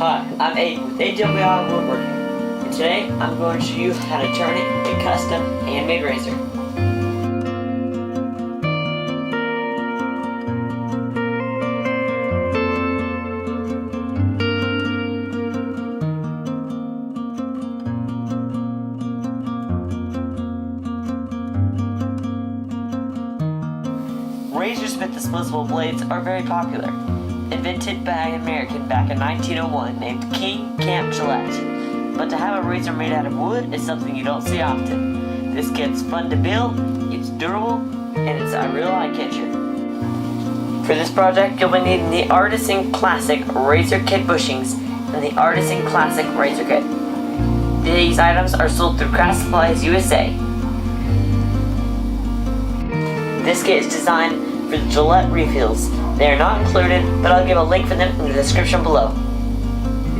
Hi, I'm Aiden with AWI Woodworking, and today I'm going to show you how to turn it into a custom handmade razor. Razors with disposable blades are very popular. Invented by an American back in 1901 named King Camp Gillette. But to have a razor made out of wood is something you don't see often. This kit's fun to build, it's durable, and it's a real eye-catcher. For this project, you'll be needing the Artisan Classic Razor Kit bushings and the Artisan Classic Razor Kit. These items are sold through Craft Supplies USA. This kit is designed for the Gillette refills. They are not included, but I'll give a link for them in the description below.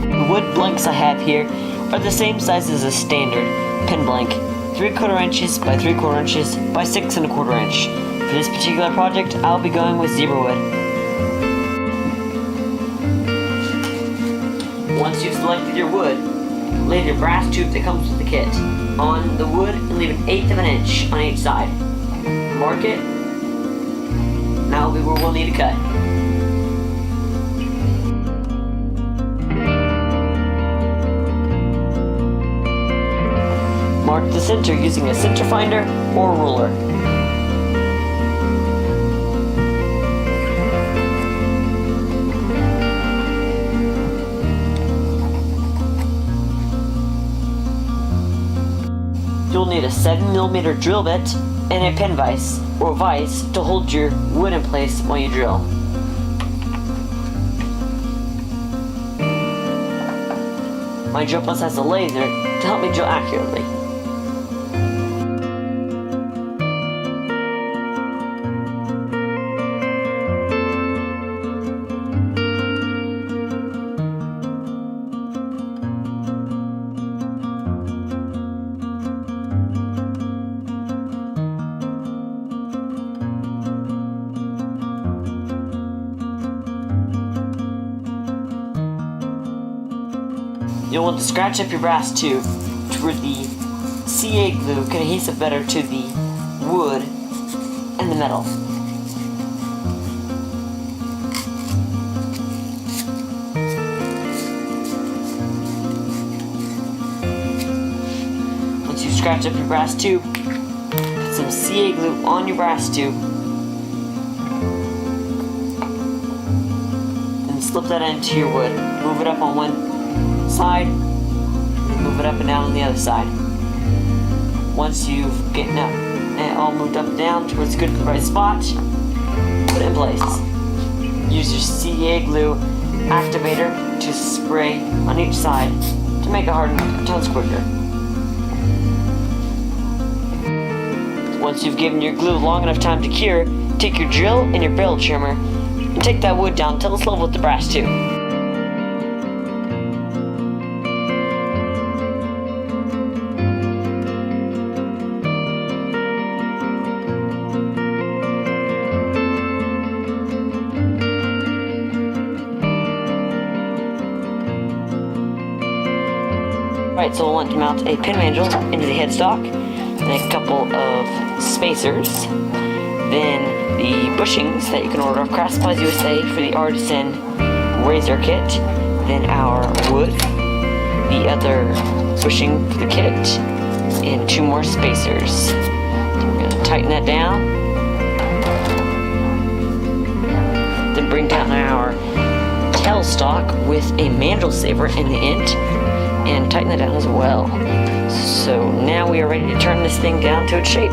The wood blanks I have here are the same size as a standard pen blank, 3/4 inches by 3/4 inches by 6 1/4 inch. For this particular project, I'll be going with zebra wood. Once you've selected your wood, lay your brass tube that comes with the kit on the wood and leave 1/8 of an inch on each side. Mark it. Now will be where we'll need to cut. Mark the center using a center finder or ruler. You'll need a 7mm drill bit and a pin vise or vise to hold your wood in place while you drill. My drill press has a laser to help me drill accurately. You'll want to scratch up your brass tube to where the CA glue can adhesive better to the wood and the metal. Once you scratch up your brass tube, put some CA glue on your brass tube and slip that into your wood. Move it up on one side, and move it up and down on the other side. Once you've gotten up and all moved up and down towards a good right spot, put it in place. Use your CA glue activator to spray on each side to make it harden tons quicker. Once you've given your glue long enough time to cure, take your drill and your barrel trimmer and take that wood down until it's level with the brass tube. Right, so we'll want to mount a pin mandrel into the headstock, then a couple of spacers, then the bushings that you can order off Craft Supplies USA for the Artisan Razor Kit, then our wood, the other bushing for the kit, and 2 more spacers. So we're going to tighten that down, then bring down our tailstock with a mandrel saver in the end, and tighten that down as well. So now we are ready to turn this thing down to its shape.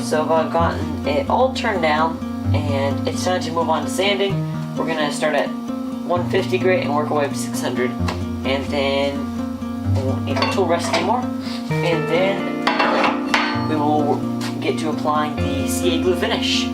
So I've gotten it all turned down, and it's time to move on to sanding. We're gonna start at 150 grit and work our way up to 600, and then we won't need the tool rest anymore. And then we will get to applying the CA glue finish.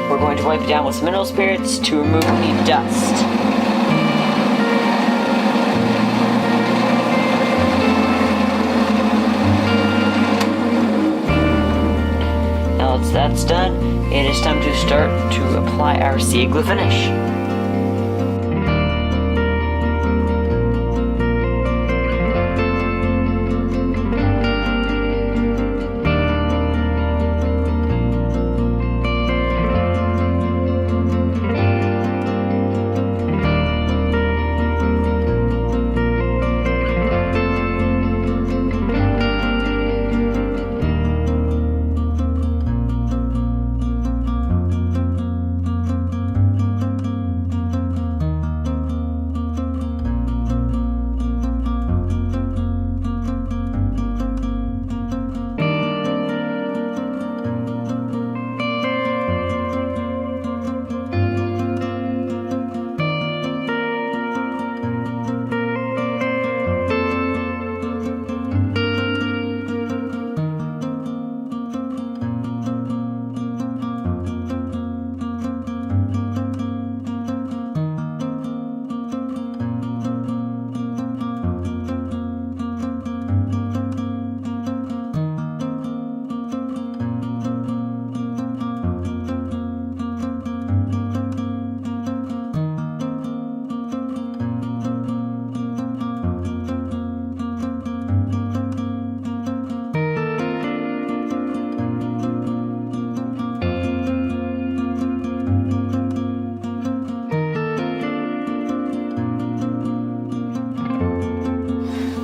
We're going to wipe it down with some mineral spirits to remove any dust. Now that that's done, it is time to start to apply our CA glue finish.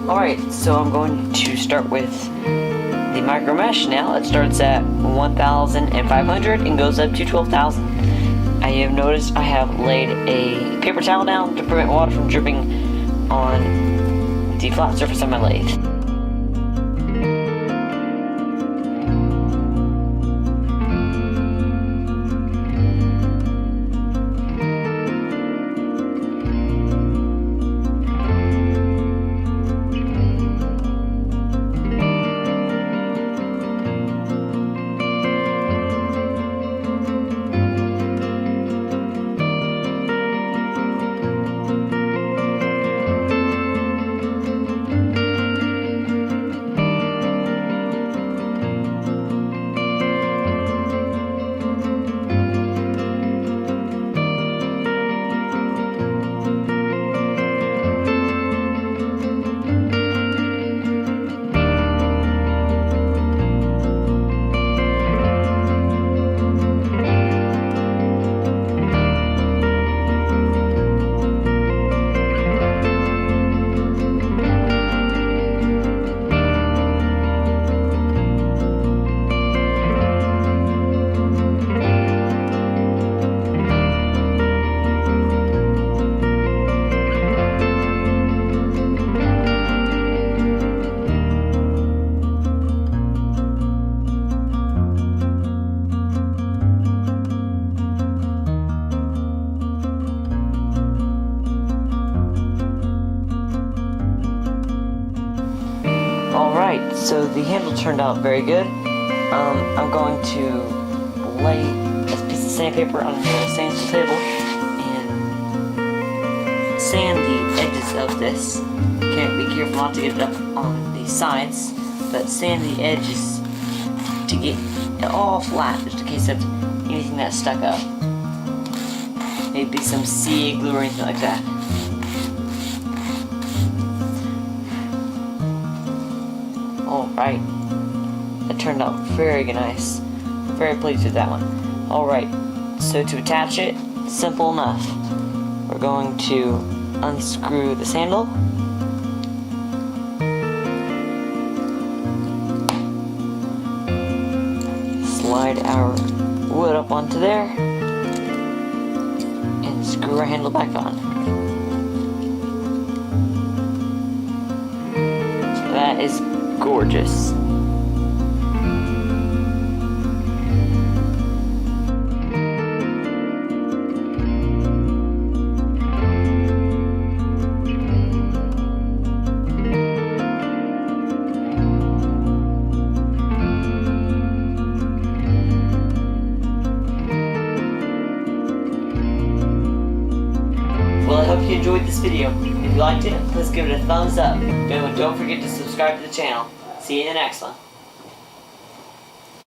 Alright, so I'm going to start with the micro mesh now. It starts at 1,500 and goes up to 12,000. I have noticed I have laid a paper towel down to prevent water from dripping on the flat surface of my lathe. Alright, so the handle turned out very good. I'm going to lay a piece of sandpaper on the sand table and sand the edges of this. Be careful not to get it up on the sides, but sand the edges to get it all flat, just in case that's anything that's stuck up. Maybe some CA glue or anything like that. Alright, that turned out very nice. Very pleased with that one. Alright, so to attach it, simple enough. We're going to unscrew the handle. Slide our wood up onto there. And screw our handle back on. That is gorgeous. Well, I hope you enjoyed this video. If you liked it, please give it a thumbs up. Don't forget to subscribe to the channel. See you in the next one.